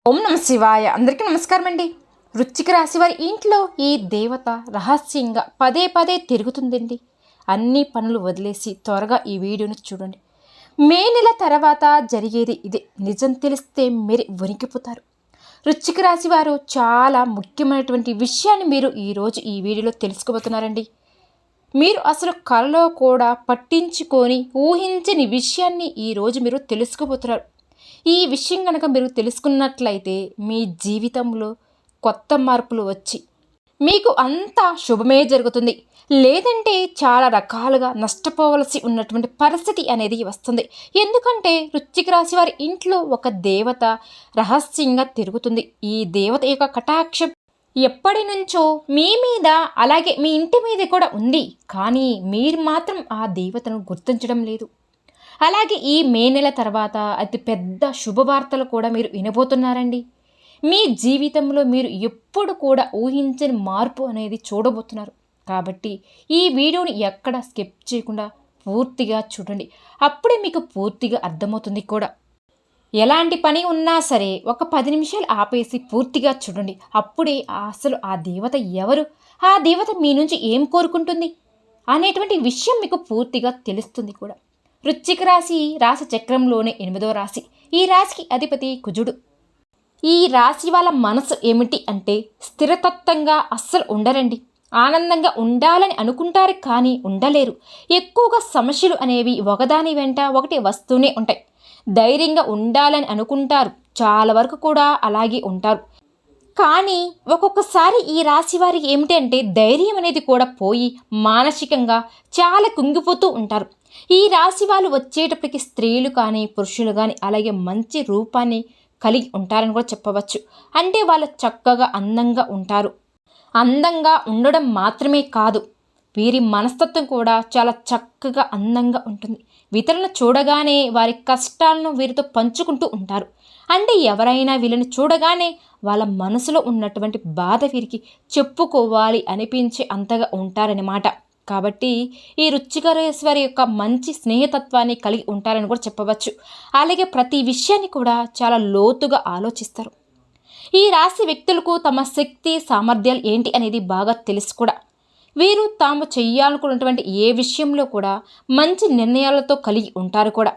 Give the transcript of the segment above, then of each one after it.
ఓం నమ శివాయ. అందరికీ నమస్కారం అండి. వృశ్చిక రాశి వారి ఇంట్లో ఈ దేవత రహస్యంగా పదే పదే తిరుగుతుందండి. అన్ని పనులు వదిలేసి త్వరగా ఈ వీడియోని చూడండి. మే నెల తర్వాత జరిగేది ఇదే. నిజం తెలిస్తే మీరు వణికిపోతారు. వృశ్చిక రాశి వారు చాలా ముఖ్యమైనటువంటి విషయాన్ని మీరు ఈరోజు ఈ వీడియోలో తెలుసుకోబోతున్నారండి. మీరు అసలు కలలో కూడా పట్టించుకొని ఊహించని విషయాన్ని ఈరోజు మీరు తెలుసుకోబోతున్నారు. ఈ విషయం కనుక మీరు తెలుసుకున్నట్లయితే మీ జీవితంలో కొత్త మార్పులు వచ్చి మీకు అంతా శుభమే జరుగుతుంది. లేదంటే చాలా రకాలుగా నష్టపోవలసి ఉన్నటువంటి పరిస్థితి అనేది వస్తుంది. ఎందుకంటే వృశ్చిక రాశి వారి ఇంట్లో ఒక దేవత రహస్యంగా తిరుగుతుంది. ఈ దేవత యొక్క కటాక్షం ఎప్పటి నుంచో మీ మీద అలాగే మీ ఇంటి మీద కూడా ఉంది. కానీ మీరు మాత్రం ఆ దేవతను గుర్తించడం లేదు. అలాగే ఈ మే నెల తర్వాత అతి పెద్ద శుభవార్తలు కూడా మీరు వినబోతున్నారండి. మీ జీవితంలో మీరు ఎప్పుడు కూడా ఊహించని మార్పు అనేది చూడబోతున్నారు. కాబట్టి ఈ వీడియోని ఎక్కడ స్కిప్ చేయకుండా పూర్తిగా చూడండి. అప్పుడే మీకు పూర్తిగా అర్థమవుతుంది కూడా. ఎలాంటి పని ఉన్నా సరే ఒక 10 నిమిషాలు ఆపేసి పూర్తిగా చూడండి. అప్పుడే అసలు ఆ దేవత ఎవరు, ఆ దేవత మీ నుంచి ఏం కోరుకుంటుంది అనేటువంటి విషయం మీకు పూర్తిగా తెలుస్తుంది కూడా. వృశ్చిక రాశి చక్రంలోనే 8వ రాశి. ఈ రాశికి అధిపతి కుజుడు. ఈ రాశి వాళ్ళ మనసు ఏమిటి అంటే స్థిరతత్వంగా అస్సలు ఉండరండి. ఆనందంగా ఉండాలని అనుకుంటారు కానీ ఉండలేరు. ఎక్కువగా సమస్యలు అనేవి ఒకదాని వెంట ఒకటి వస్తూనే ఉంటాయి. ధైర్యంగా ఉండాలని అనుకుంటారు, చాలా వరకు కూడా అలాగే ఉంటారు. కానీ ఒక్కొక్కసారి ఈ రాశి వారికి ఏమిటి అంటే ధైర్యం అనేది కూడా పోయి మానసికంగా చాలా కుంగిపోతూ ఉంటారు. ఈ రాశి వాళ్ళు వచ్చేటప్పటికి స్త్రీలు కానీ పురుషులు కానీ అలాగే మంచి రూపాన్ని కలిగి ఉంటారని కూడా చెప్పవచ్చు. అంటే వాళ్ళు చక్కగా అందంగా ఉంటారు. అందంగా ఉండడం మాత్రమే కాదు, వీరి మనస్తత్వం కూడా చాలా చక్కగా అందంగా ఉంటుంది. ఇతరులను చూడగానే వారి కష్టాలను వీరితో పంచుకుంటూ ఉంటారు. అంటే ఎవరైనా వీళ్ళని చూడగానే వాళ్ళ మనసులో ఉన్నటువంటి బాధ వీరికి చెప్పుకోవాలి అనిపించే అంతగా ఉంటారన్నమాట. కాబట్టి ఈ వృశ్చిక రాశి వారి యొక్క మంచి స్నేహతత్వాన్ని కలిగి ఉంటారని కూడా చెప్పవచ్చు. అలాగే ప్రతి విషయాన్ని కూడా చాలా లోతుగా ఆలోచిస్తారు. ఈ రాశి వ్యక్తులకు తమ శక్తి సామర్థ్యాలు ఏంటి అనేది బాగా తెలుసు కూడా. వీరు తాము చేయాలనుకున్నటువంటి ఏ విషయంలో కూడా మంచి నిర్ణయాలతో కలిగి ఉంటారు కూడా.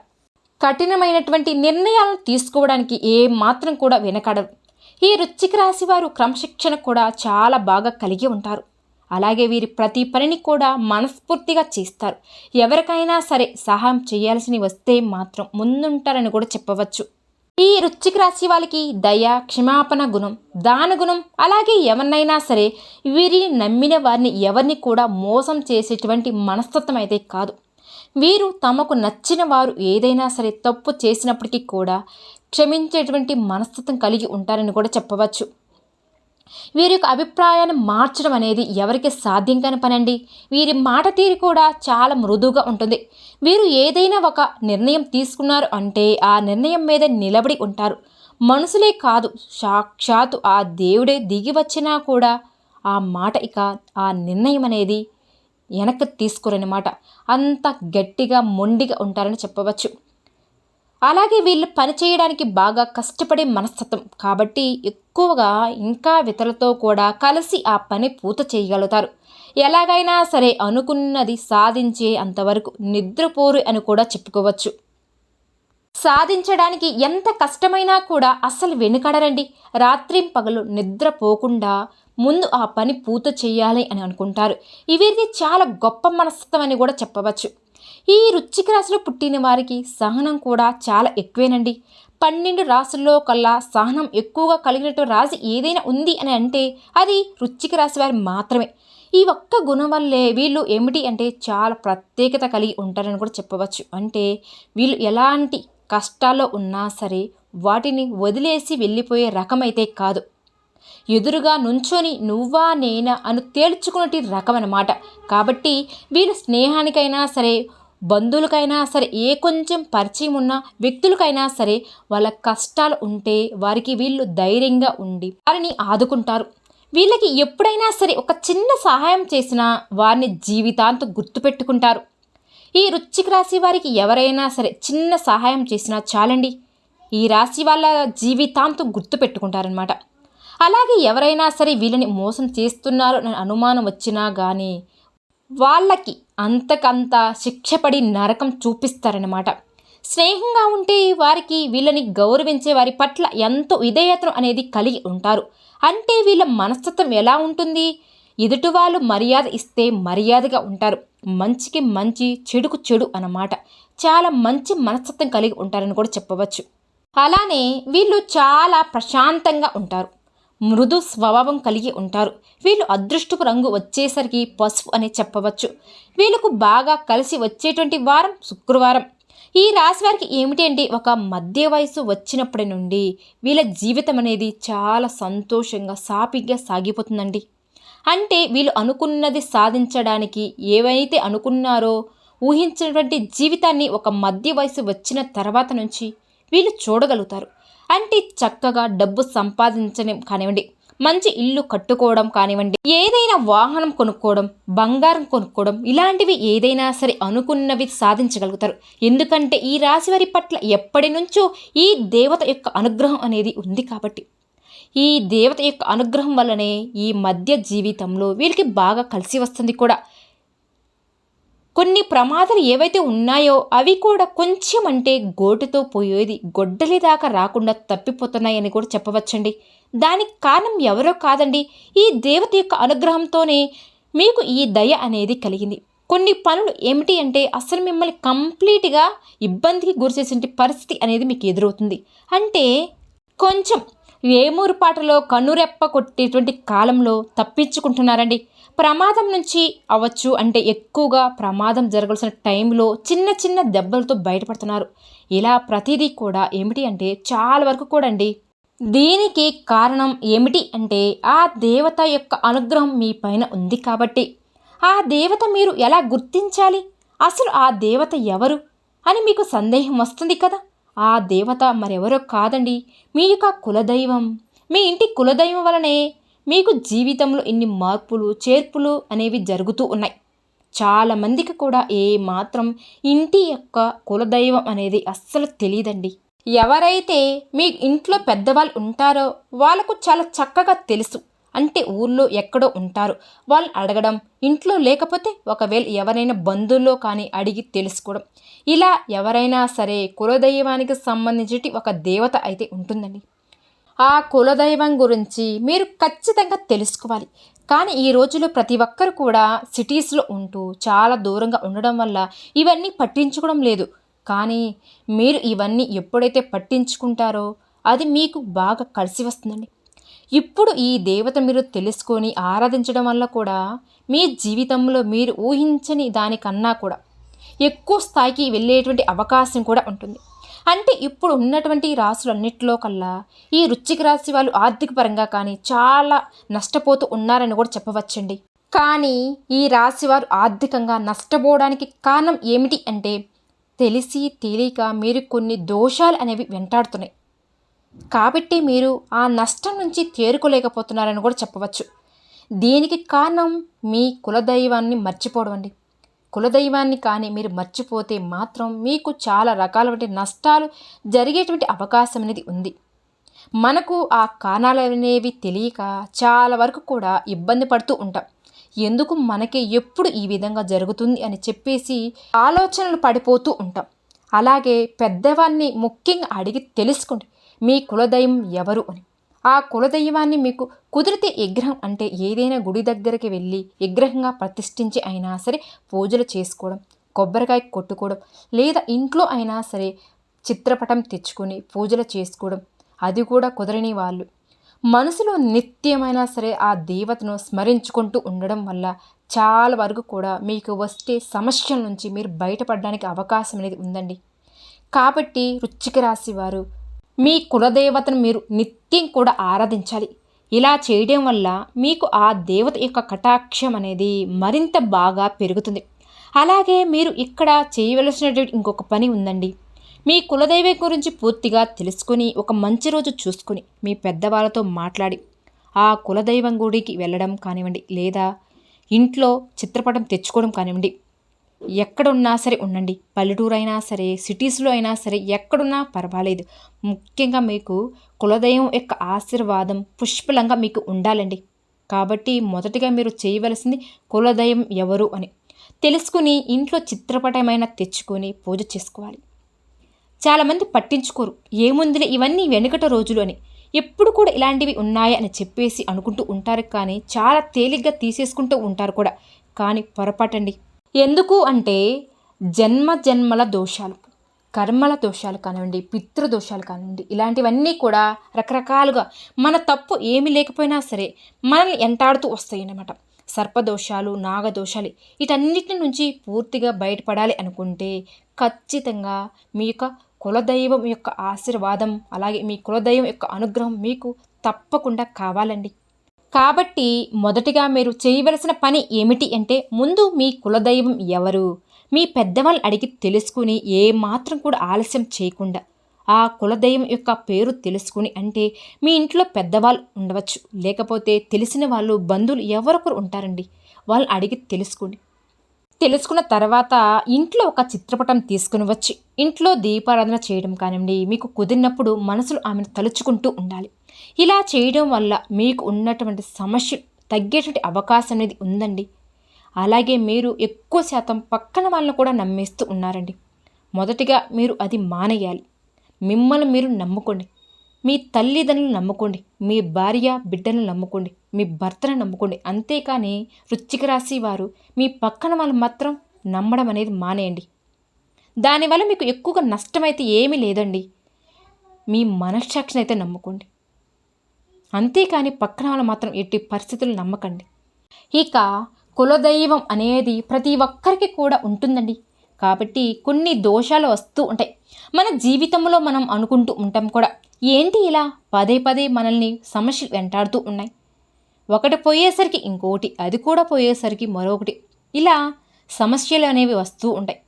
కఠినమైనటువంటి నిర్ణయాలను తీసుకోవడానికి ఏ మాత్రం కూడా వెనకడరు. ఈ వృశ్చిక రాశి వారు క్రమశిక్షణ కూడా చాలా బాగా కలిగి ఉంటారు. అలాగే వీరి ప్రతి పనిని కూడా మనస్ఫూర్తిగా చేస్తారు. ఎవరికైనా సరే సహాయం చేయాల్సి వస్తే మాత్రం ముందుంటారని కూడా చెప్పవచ్చు. ఈ వృశ్చిక రాశి వాళ్ళకి దయ, క్షమాపణ గుణం, దాన గుణం, అలాగే ఎవరినైనా సరే వీరిని నమ్మిన వారిని ఎవరిని కూడా మోసం చేసేటువంటి మనస్తత్వం అయితే కాదు. వీరు తమకు నచ్చిన వారు ఏదైనా సరే తప్పు చేసినప్పటికీ కూడా క్షమించేటువంటి మనస్తత్వం కలిగి ఉంటారని కూడా చెప్పవచ్చు. వీరి యొక్క అభిప్రాయాన్ని మార్చడం అనేది ఎవరికి సాధ్యం కాని పనండి. వీరి మాట తీరు కూడా చాలా మృదువుగా ఉంటుంది. వీరు ఏదైనా ఒక నిర్ణయం తీసుకున్నారు అంటే ఆ నిర్ణయం మీద నిలబడి ఉంటారు. మనుషులే కాదు, సాక్షాత్తు ఆ దేవుడే దిగి వచ్చినా కూడా ఆ మాట ఆ నిర్ణయం అనేది వెనక్కి తీసుకోరన్నమాట. అంత గట్టిగా మొండిగా ఉంటారని చెప్పవచ్చు. అలాగే వీళ్ళు పని చేయడానికి బాగా కష్టపడే మనస్తత్వం కాబట్టి ఎక్కువగా ఇంకా ఇతరులతో కూడా కలిసి ఆ పని పూర్తి చేయగలుగుతారు. ఎలాగైనా సరే అనుకున్నది సాధించే అంతవరకు నిద్రపోరు అని కూడా చెప్పుకోవచ్చు. సాధించడానికి ఎంత కష్టమైనా కూడా అస్సలు వెనుకడరండి. రాత్రింపగలు నిద్రపోకుండా ముందు ఆ పని పూర్తి చేయాలి అని అనుకుంటారు. వీరిది చాలా గొప్ప మనస్తత్వం అని కూడా చెప్పవచ్చు. ఈ వృశ్చిక రాశిలో పుట్టిన వారికి సహనం కూడా చాలా ఎక్కువేనండి. 12 రాశుల్లో కల్లా సహనం ఎక్కువగా కలిగినటువంటి రాశి ఏదైనా ఉంది అని అంటే అది వృశ్చిక రాశి వారి మాత్రమే. ఈ ఒక్క గుణం వల్లే వీళ్ళు ఏమిటి అంటే చాలా ప్రత్యేకత కలిగి ఉంటారని కూడా చెప్పవచ్చు. అంటే వీళ్ళు ఎలాంటి కష్టాల్లో ఉన్నా సరే వాటిని వదిలేసి వెళ్ళిపోయే రకమైతే కాదు. ఎదురుగా నుంచొని నువ్వా నేనా అని తేల్చుకునే రకం అన్నమాట. కాబట్టి వీళ్ళు స్నేహానికైనా సరే బంధువులకైనా సరే ఏ కొంచెం పరిచయం ఉన్న వ్యక్తులకైనా సరే వాళ్ళ కష్టాలు ఉంటే వారికి వీళ్ళు ధైర్యంగా ఉండి వారిని ఆదుకుంటారు. వీళ్ళకి ఎప్పుడైనా సరే ఒక చిన్న సహాయం చేసినా వారిని జీవితాంతం గుర్తుపెట్టుకుంటారు. ఈ వృశ్చిక రాశి వారికి ఎవరైనా సరే చిన్న సహాయం చేసినా చాలండి, ఈ రాశి వాళ్ళ జీవితాంతం గుర్తుపెట్టుకుంటారనమాట. అలాగే ఎవరైనా సరే వీళ్ళని మోసం చేస్తున్నారు అని అనుమానం వచ్చినా కానీ వాళ్ళకి అంతకంత శిక్షపడి నరకం చూపిస్తారనమాట. స్నేహంగా ఉంటే వారికి వీళ్ళని గౌరవించే వారి పట్ల ఎంతో విధేయతను అనేది కలిగి ఉంటారు. అంటే వీళ్ళ మనస్తత్వం ఎలా ఉంటుంది? ఎదుటి వాళ్ళు మర్యాద ఇస్తే మర్యాదగా ఉంటారు. మంచికి మంచి, చెడుకు చెడు అన్నమాట. చాలా మంచి మనస్తత్వం కలిగి ఉంటారని కూడా చెప్పవచ్చు. అలానే వీళ్ళు చాలా ప్రశాంతంగా ఉంటారు. మృదు స్వభావం కలిగి ఉంటారు. వీళ్ళు అదృష్టపు రంగు వచ్చేసరికి పసుపు అని చెప్పవచ్చు. వీళ్ళకు బాగా కలిసి వచ్చేటువంటి వారం శుక్రవారం. ఈ రాశి వారికి ఏమిటి అంటే ఒక మధ్య వయసు వచ్చినప్పటి నుండి వీళ్ళ జీవితం అనేది చాలా సంతోషంగా సాఫీగా సాగిపోతుందండి. అంటే వీళ్ళు అనుకున్నది సాధించడానికి ఏవైతే అనుకున్నారో ఊహించినటువంటి జీవితాన్ని ఒక మధ్య వయసు వచ్చిన తర్వాత నుంచి వీళ్ళు చూడగలుగుతారు. అంటే చక్కగా డబ్బు సంపాదించడం కానివ్వండి, మంచి ఇల్లు కట్టుకోవడం కానివ్వండి, ఏదైనా వాహనం కొనుక్కోవడం, బంగారం కొనుక్కోవడం, ఇలాంటివి ఏదైనా సరే అనుకున్నవి సాధించగలుగుతారు. ఎందుకంటే ఈ రాశి వారి పట్ల ఎప్పటి నుంచో ఈ దేవత యొక్క అనుగ్రహం అనేది ఉంది కాబట్టి. ఈ దేవత యొక్క అనుగ్రహం వల్లనే ఈ మధ్య జీవితంలో వీళ్ళకి బాగా కలిసి వస్తుంది కూడా. కొన్ని ప్రమాదాలు ఏవైతే ఉన్నాయో అవి కూడా కొంచెం అంటే గోటుతో పోయేది గొడ్డలి దాకా రాకుండా తప్పిపోతున్నాయని కూడా చెప్పవచ్చండి. దానికి కారణం ఎవరో కాదండి, ఈ దేవత యొక్క అనుగ్రహంతోనే మీకు ఈ దయ అనేది కలిగింది. కొన్ని పనులు ఏమిటి అంటే అసలు మిమ్మల్ని కంప్లీట్గా ఇబ్బందికి గురిచేసే పరిస్థితి అనేది మీకు ఎదురవుతుంది. అంటే కొంచెం వేమూరుపాటలో కన్నురెప్ప కొట్టేటువంటి కాలంలో తప్పించుకుంటున్నారండి. ప్రమాదం నుంచి అవ్వచ్చు, అంటే ఎక్కువగా ప్రమాదం జరగాల్సిన టైంలో చిన్న చిన్న దెబ్బలతో బయటపడుతున్నారు. ఇలా ప్రతిదీ కూడా ఏమిటి అంటే చాలా వరకు కూడా అండి. దీనికి కారణం ఏమిటి అంటే ఆ దేవత యొక్క అనుగ్రహం మీ పైన ఉంది కాబట్టి. ఆ దేవత మీరు ఎలా గుర్తించాలి? అసలు ఆ దేవత ఎవరు అని మీకు సందేహం వస్తుంది కదా. ఆ దేవత మరెవరో కాదండి, మీ యొక్క కులదైవం. మీ ఇంటి కులదైవం వలనే మీకు జీవితంలో ఇన్ని మార్పులు చేర్పులు అనేవి జరుగుతూ ఉన్నాయి. చాలామందికి కూడా మాత్రం ఇంటి యొక్క కులదైవం అనేది అస్సలు తెలియదండి. ఎవరైతే మీ ఇంట్లో పెద్దవాళ్ళు ఉంటారో వాళ్ళకు చాలా చక్కగా తెలుసు. అంటే ఊళ్ళో ఎక్కడో ఉంటారు, వాళ్ళని అడగడం, ఇంట్లో లేకపోతే ఒకవేళ ఎవరైనా బంధువుల్లో కానీ అడిగి తెలుసుకోవడం. ఇలా ఎవరైనా సరే కులదైవానికి సంబంధించి ఒక దేవత అయితే ఉంటుందండి. ఆ కులదైవం గురించి మీరు ఖచ్చితంగా తెలుసుకోవాలి. కానీ ఈ రోజుల్లో ప్రతి ఒక్కరు కూడా సిటీస్లో ఉంటూ చాలా దూరంగా ఉండడం వల్ల ఇవన్నీ పట్టించుకోవడం లేదు. కానీ మీరు ఇవన్నీ ఎప్పుడైతే పట్టించుకుంటారో అది మీకు బాగా కలిసి వస్తుందండి. ఇప్పుడు ఈ దేవత మీరు తెలుసుకొని ఆరాధించడం వల్ల కూడా మీ జీవితంలో మీరు ఊహించని దానికన్నా కూడా ఎక్కువ స్థాయికి వెళ్ళేటువంటి అవకాశం కూడా ఉంటుంది. అంటే ఇప్పుడు ఉన్నటువంటి రాశులన్నిటిలో కల్లా ఈ వృశ్చిక రాశి వాళ్ళు ఆర్థిక పరంగా కానీ చాలా నష్టపోతూ ఉన్నారని కూడా చెప్పవచ్చండి. కానీ ఈ రాశి వారు ఆర్థికంగా నష్టపోవడానికి కారణం ఏమిటి అంటే తెలిసి తెలియక మీరు కొన్ని దోషాలు అనేవి వెంటాడుతున్నాయి కాబట్టి మీరు ఆ నష్టం నుంచి తేరుకోలేకపోతున్నారని కూడా చెప్పవచ్చు. దీనికి కారణం మీ కులదైవాన్ని మర్చిపోవడం అండి. కులదైవాన్ని కానీ మీరు మర్చిపోతే మాత్రం మీకు చాలా రకాలైన నష్టాలు జరిగేటువంటి అవకాశం అనేది ఉంది. మనకు ఆ కారణాలు అనేవి తెలియక చాలా వరకు కూడా ఇబ్బంది పడుతూ ఉంటాం. ఎందుకు మనకి ఎప్పుడు ఈ విధంగా జరుగుతుంది అని చెప్పేసి ఆలోచనలు పడిపోతూ ఉంటాం. అలాగే పెద్దవాన్ని ముఖ్యంగా అడిగి తెలుసుకోండి మీ కులదైవం ఎవరు అని. ఆ కులదైవాన్ని మీకు కుదిరితే విగ్రహం అంటే ఏదైనా గుడి దగ్గరికి వెళ్ళి విగ్రహంగా ప్రతిష్ఠించి అయినా సరే పూజలు చేసుకోవడం, కొబ్బరికాయ కొట్టుకోవడం, లేదా ఇంట్లో అయినా సరే చిత్రపటం తెచ్చుకొని పూజలు చేసుకోవడం. అది కూడా కుదరని వాళ్ళు మనసులో నిత్యమైనా సరే ఆ దేవతను స్మరించుకుంటూ ఉండడం వల్ల చాలా వరకు కూడా మీకు వచ్చే సమస్యల నుంచి మీరు బయటపడడానికి అవకాశం అనేది ఉందండి. కాబట్టి వృశ్చిక రాశి వారు మీ కులదేవతను మీరు నిత్యం కూడా ఆరాధించాలి. ఇలా చేయడం వల్ల మీకు ఆ దేవత యొక్క కటాక్షం అనేది మరింత బాగా పెరుగుతుంది. అలాగే మీరు ఇక్కడ చేయవలసినటువంటి ఇంకొక పని ఉందండి. మీ కులదైవం గురించి పూర్తిగా తెలుసుకుని ఒక మంచి రోజు చూసుకుని మీ పెద్దవాళ్ళతో మాట్లాడి ఆ కులదైవం గుడికి వెళ్ళడం కానివ్వండి, లేదా ఇంట్లో చిత్రపటం తెచ్చుకోవడం కానివ్వండి, ఎక్కడున్నా సరే ఉండండి. పల్లెటూరు అయినా సరే, సిటీస్‌లో అయినా సరే, ఎక్కడున్నా పర్వాలేదు. ముఖ్యంగా మీకు కులదైవం యొక్క ఆశీర్వాదం పుష్కలంగా మీకు ఉండాలండి. కాబట్టి మొదటిగా మీరు చేయవలసింది కులదైవం ఎవరు అని తెలుసుకొని ఇంట్లో చిత్రపటమైనా తెచ్చుకొని పూజ చేసుకోవాలి. చాలామంది పట్టించుకోరు. ఏముందిలే ఇవన్నీ వెనుకట రోజులు అని. ఎప్పుడు కూడా ఇలాంటివి ఉన్నాయా అని చెప్పేసి అనుకుంటూ ఉంటారు కానీ చాలా తేలిగ్గా తీసేసుకుంటూ ఉంటారు కూడా. కానీ పొరపాటండి. ఎందుకు అంటే జన్మ జన్మల దోషాలు, కర్మల దోషాలు కానివ్వండి, పితృదోషాలు కానివ్వండి, ఇలాంటివన్నీ కూడా రకరకాలుగా మన తప్పు ఏమి లేకపోయినా సరే మనల్ని ఎంటాడుతూ వస్తాయి అన్నమాట. సర్పదోషాలు, నాగదోషాలు వీటన్నిటి నుంచి పూర్తిగా బయటపడాలి అనుకుంటే ఖచ్చితంగా మీ యొక్క కులదైవం యొక్క ఆశీర్వాదం, అలాగే మీ కులదైవం యొక్క అనుగ్రహం మీకు తప్పకుండా కావాలండి. కాబట్టి మొదటిగా మీరు చేయవలసిన పని ఏమిటి అంటే ముందు మీ కులదైవం ఎవరు, మీ పెద్దవాళ్ళు అడిగి తెలుసుకుని ఏ మాత్రం కూడా ఆలస్యం చేయకుండా ఆ కులదైవం యొక్క పేరు తెలుసుకుని, అంటే మీ ఇంట్లో పెద్దవాళ్ళు ఉండవచ్చు, లేకపోతే తెలిసిన వాళ్ళు బంధువులు ఎవరొకరు ఉంటారండి, వాళ్ళు అడిగి తెలుసుకోండి. తెలుసుకున్న తర్వాత ఇంట్లో ఒక చిత్రపటం తీసుకుని వచ్చి ఇంట్లో దీపారాధన చేయడం కానివ్వండి, మీకు కుదిరినప్పుడు మనసులో ఆమెను తలుచుకుంటూ ఉండాలి. ఇలా చేయడం వల్ల మీకు ఉన్నటువంటి సమస్యలు తగ్గేటువంటి అవకాశం అనేది ఉందండి. అలాగే మీరు ఎక్కువ శాతం పక్కన వాళ్ళని కూడా నమ్మేస్తూ ఉన్నారండి. మొదటిగా మీరు అది మానేయాలి. మిమ్మల్ని మీరు నమ్ముకోండి. మీ తల్లిదండ్రులను నమ్ముకోండి, మీ భార్య బిడ్డలను నమ్ముకోండి, మీ భర్తను నమ్ముకోండి. అంతేకాని వృశ్చిక రాశి వారు మీ పక్కన వాళ్ళు మాత్రం నమ్మడం అనేది మానేయండి. దానివల్ల మీకు ఎక్కువగా నష్టమైతే ఏమీ లేదండి. మీ మనస్సాక్షిని అయితే నమ్ముకోండి. అంతేకాని పక్కన వాళ్ళు మాత్రం ఎట్టి పరిస్థితులు నమ్మకండి. ఇక కులదైవం అనేది ప్రతి ఒక్కరికి కూడా ఉంటుందండి. కాబట్టి కొన్ని దోషాలు వస్తూ ఉంటాయి. మన జీవితంలో మనం అనుకుంటూ ఉంటాం కూడా, ఏంటి ఇలా పదే పదే మనల్ని సమస్యలు వెంటాడుతూ ఉన్నాయి, ఒకటి పోయేసరికి ఇంకోటి, అది కూడా పోయేసరికి మరొకటి, ఇలా సమస్యలు అనేవి వస్తూ ఉంటాయి.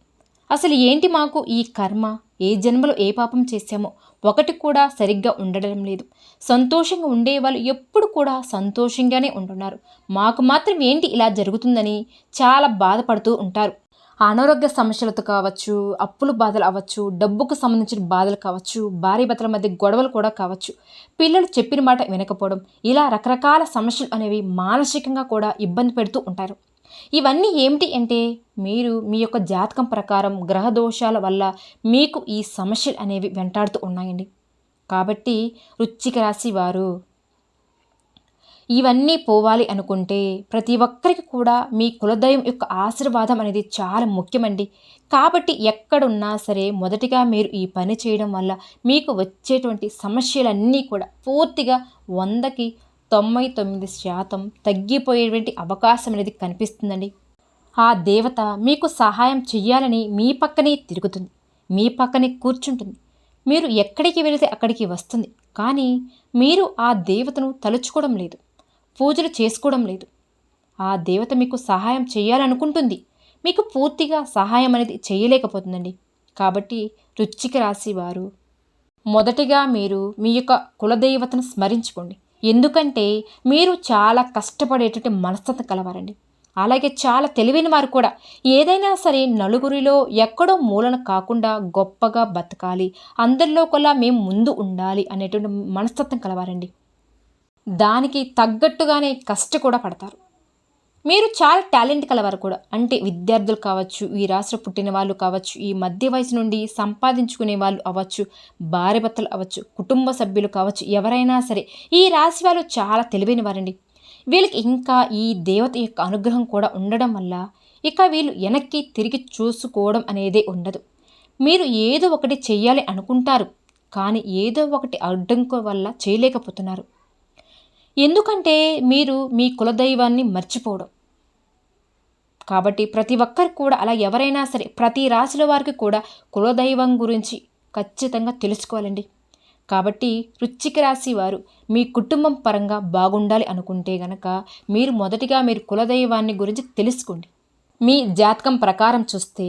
అసలు ఏంటి మాకు ఈ కర్మ, ఏ జన్మలో ఏ పాపం చేశామో ఒకటి కూడా సరిగ్గా ఉండడం లేదు. సంతోషంగా ఉండేవాళ్ళు ఎప్పుడు కూడా సంతోషంగానే ఉంటున్నారు, మాకు మాత్రం ఏంటి ఇలా జరుగుతుందని చాలా బాధపడుతూ ఉంటారు. అనారోగ్య సమస్యలతో కావచ్చు, అప్పుల బాధలు అవ్వచ్చు, డబ్బుకు సంబంధించిన బాధలు కావచ్చు, భార్య భర్తల మధ్య గొడవలు కూడా కావచ్చు, పిల్లలు చెప్పిన మాట వినకపోవడం, ఇలా రకరకాల సమస్యలు అనేవి మానసికంగా కూడా ఇబ్బంది పెడుతూ ఉంటారు. ఇవన్నీ ఏమిటి అంటే మీరు మీ యొక్క జాతకం ప్రకారం గ్రహ దోషాల వల్ల మీకు ఈ సమస్యలు అనేవి వెంటాడుతూ ఉన్నాయండి. కాబట్టి వృశ్చిక రాశి వారు ఇవన్నీ పోవాలి అనుకుంటే ప్రతి ఒక్కరికి కూడా మీ కులదైవం యొక్క ఆశీర్వాదం అనేది చాలా ముఖ్యమండి. కాబట్టి ఎక్కడున్నా సరే మొదటిగా మీరు ఈ పని చేయడం వల్ల మీకు వచ్చేటువంటి సమస్యలన్నీ కూడా పూర్తిగా 100కి 99% తగ్గిపోయేటువంటి అవకాశం అనేది కనిపిస్తుందండి. ఆ దేవత మీకు సహాయం చెయ్యాలని మీ పక్కనే తిరుగుతుంది, మీ పక్కనే కూర్చుంటుంది. మీరు ఎక్కడికి వెళితే అక్కడికి వస్తుంది. కానీ మీరు ఆ దేవతను తలుచుకోవడం లేదు, పూజలు చేసుకోవడం లేదు. ఆ దేవత మీకు సహాయం చేయాలనుకుంటుంది, మీకు పూర్తిగా సహాయం అనేది చేయలేకపోతుందండి. కాబట్టి వృశ్చిక రాశి వారు మొదటిగా మీరు మీ యొక్క కులదేవతను స్మరించుకోండి. ఎందుకంటే మీరు చాలా కష్టపడేటటువంటి మనస్తత్వం కలవారండి. అలాగే చాలా తెలివైన వారు కూడా. ఏదైనా సరే నలుగురిలో ఎక్కడో మూలన కాకుండా గొప్పగా బతకాలి, అందరిలో కల్లా మేము ముందు ఉండాలి అనేటువంటి మనస్తత్వం కలవారండి. దానికి తగ్గట్టుగానే కష్ట కూడా పడతారు. మీరు చాలా టాలెంట్ కలవారు కూడా. అంటే విద్యార్థులు కావచ్చు, ఈ రాష్ట్ర పుట్టిన వాళ్ళు కావచ్చు, ఈ మధ్య వయసు నుండి సంపాదించుకునే వాళ్ళు అవ్వచ్చు, భార్యభర్తలు అవ్వచ్చు, కుటుంబ సభ్యులు కావచ్చు, ఎవరైనా సరే ఈ రాశి వాళ్ళు చాలా తెలివైన వారండి. వీళ్ళకి ఇంకా ఈ దేవత యొక్క అనుగ్రహం కూడా ఉండడం వల్ల ఇక వీళ్ళు వెనక్కి తిరిగి చూసుకోవడం అనేదే ఉండదు. మీరు ఏదో ఒకటి చెయ్యాలి అనుకుంటారు, కానీ ఏదో ఒకటి అడ్డంకు వల్ల చేయలేకపోతున్నారు. ఎందుకంటే మీరు మీ కులదైవాన్ని మర్చిపోవడం. కాబట్టి ప్రతి ఒక్కరికి కూడా అలా ఎవరైనా సరే ప్రతి రాశుల వారికి కూడా కులదైవం గురించి ఖచ్చితంగా తెలుసుకోవాలండి. కాబట్టి వృశ్చిక రాశి వారు మీ కుటుంబం పరంగా బాగుండాలి అనుకుంటే గనక మీరు మొదటిగా మీరు కులదైవాన్ని గురించి తెలుసుకోండి. మీ జాతకం ప్రకారం చూస్తే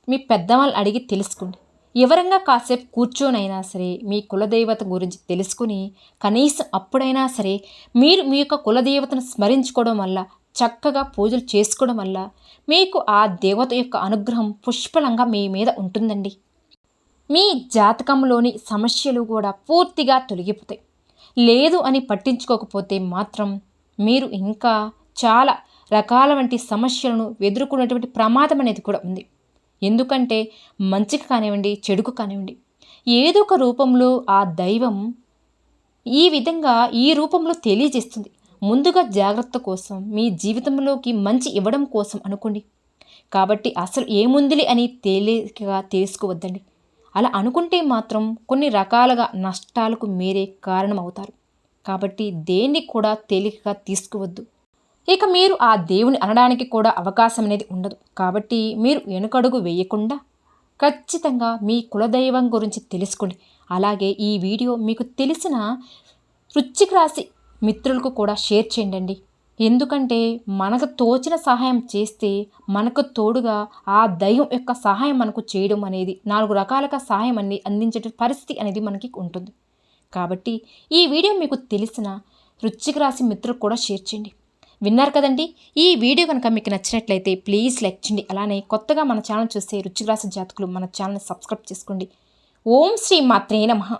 మీ పెద్దవాళ్ళు అడిగి తెలుసుకోండి. ఎవరంగా కాసేపు కూర్చోనైనా సరే మీ కులదేవత గురించి తెలుసుకుని కనీసం అప్పుడైనా సరే మీరు మీ యొక్క కులదేవతను స్మరించుకోవడం వల్ల చక్కగా పూజలు చేసుకోవడం వల్ల మీకు ఆ దేవత యొక్క అనుగ్రహం పుష్కలంగా మీ మీద ఉంటుందండి. మీ జాతకంలోని సమస్యలు కూడా పూర్తిగా తొలగిపోతాయి. లేదు అని పట్టించుకోకపోతే మాత్రం మీరు ఇంకా చాలా రకాల వంటి సమస్యలను ఎదుర్కొనేటువంటి ప్రమాదం అనేది కూడా ఉంది. ఎందుకంటే మంచికి కానివ్వండి, చెడుకు కానివ్వండి, ఏదో ఒక రూపంలో ఆ దైవం ఈ రూపంలో తెలియజేస్తుంది. ముందుగా జాగ్రత్త కోసం, మీ జీవితంలోకి మంచి ఇవ్వడం కోసం అనుకోండి. కాబట్టి అసలు ఏముందిలే అని తేలికగా తీసుకోవద్దండి. అలా అనుకుంటే మాత్రం కొన్ని రకాలుగా నష్టాలకు మీరే కారణమవుతారు. కాబట్టి దేన్ని కూడా తేలికగా తీసుకోవద్దు. ఇక మీరు ఆ దేవుని అనడానికి కూడా అవకాశం అనేది ఉండదు. కాబట్టి మీరు వెనుకడుగు వేయకుండా ఖచ్చితంగా మీ కులదైవం గురించి తెలుసుకోండి. అలాగే ఈ వీడియో మీకు తెలిసిన వృశ్చిక రాశి మిత్రులకు కూడా షేర్ చేయండి. ఎందుకంటే మనకు తోచిన సహాయం చేస్తే మనకు తోడుగా ఆ దైవం యొక్క సహాయం మనకు చేయడం అనేది 4 రకాలుగా సహాయం అందించే పరిస్థితి అనేది మనకి ఉంటుంది. కాబట్టి ఈ వీడియో మీకు తెలిసిన వృశ్చిక రాశి మిత్రులకు కూడా షేర్ చేయండి. విన్నారు కదండి. ఈ వీడియో కనుక మీకు నచ్చినట్లయితే ప్లీజ్ లైక్ చేయండి. అలానే కొత్తగా మన ఛానల్ చూస్తే వృశ్చిక రాశి జాతకులు మన ఛానల్ని సబ్స్క్రైబ్ చేసుకోండి. ఓం శ్రీ మాత్రే నమః.